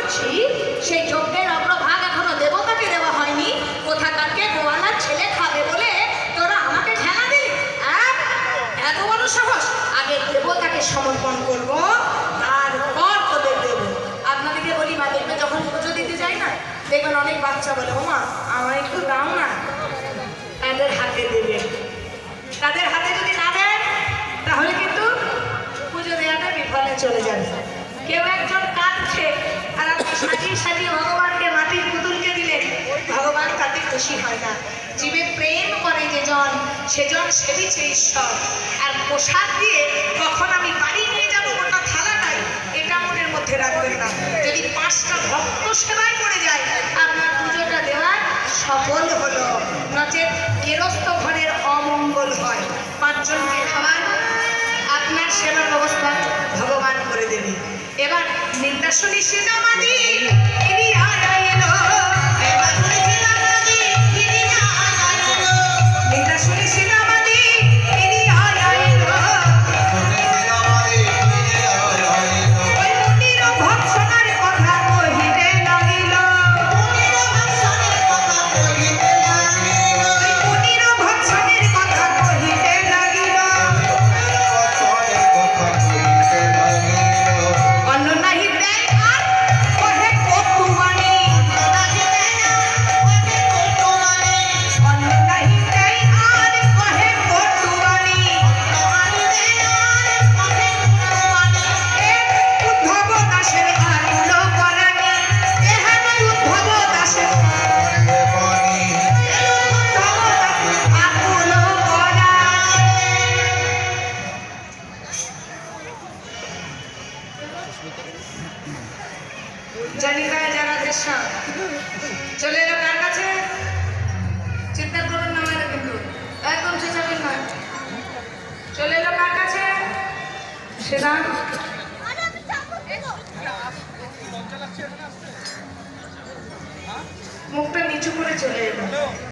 বলছি সেই যজ্ঞের অগ্রভাগ এখনো দেবতাকে দেওয়া হয়নি, কোথাকারকে গোয়ালার ছেলে খাবে বলে তোরা আমাকে ঠেলা দিলি। এত বড় সাহস! আগে দেবতাকে সমর্পণ করব, তারপর তোদের দেব। আপনাদেরকে বলি মা, দেখবেন যখন পুজো দিতে যাই না, দেখবেন অনেক বাচ্চা বলে, ও মা আমার একটু দাও না। তাদের হাতে দেবে। তাদের হাতে যদি না দেন তাহলে কিন্তু পুজো দেওয়াটা বিফলে চলে যাবে। কেউ একজন কাঁদছে আর আপনি সাজিয়ে সাজিয়ে ভগবানকে মাটির পুতুলকে দিলেন, ভগবান তাতে খুশি হয় না। জীবে প্রেম করে যেজন, সেজন সেবিছে ঈশ্বর। আর প্রসাদ দিয়ে কখন আমি বাড়ি নিয়ে যাবো গোটা থালাটাই, এটা মনের মধ্যে রাখবেন না। যদি 5টা ভক্ত সেবায় করে যায়, আপনার পুজোটা দেওয়ার সফল হলো, নচেত গেরস্থ ঘরের অমঙ্গল হয়। 5 জনকে খাবার, আপনার সেবার ব্যবস্থা ভগবান করে দেবে। এবার নির্দাসনী সেনামাদি নির্দাসনী সেনামাদি ভৎসনার কথা কহিতে লাগিল, ভৎসনের কথা কহিতে লাগিল। অন্য নাহি দেয় আর কহে কটুবাণী, অন্য নাহি দেয় আর কহে কটুবাণী। উদ্ধব দাসের আকুল পরাণী, এহেন উদ্ধব দাসের আকুল পরাণী। জানিকায় যারা দেশা চলে এলো কার কাছে? চিন্তা করবেন না মেয়েরা, কিন্তু একদম চেঁচাবেন না। চলে এলো কার কাছে? সেটা মুখটা নিচু করে চলে এলো।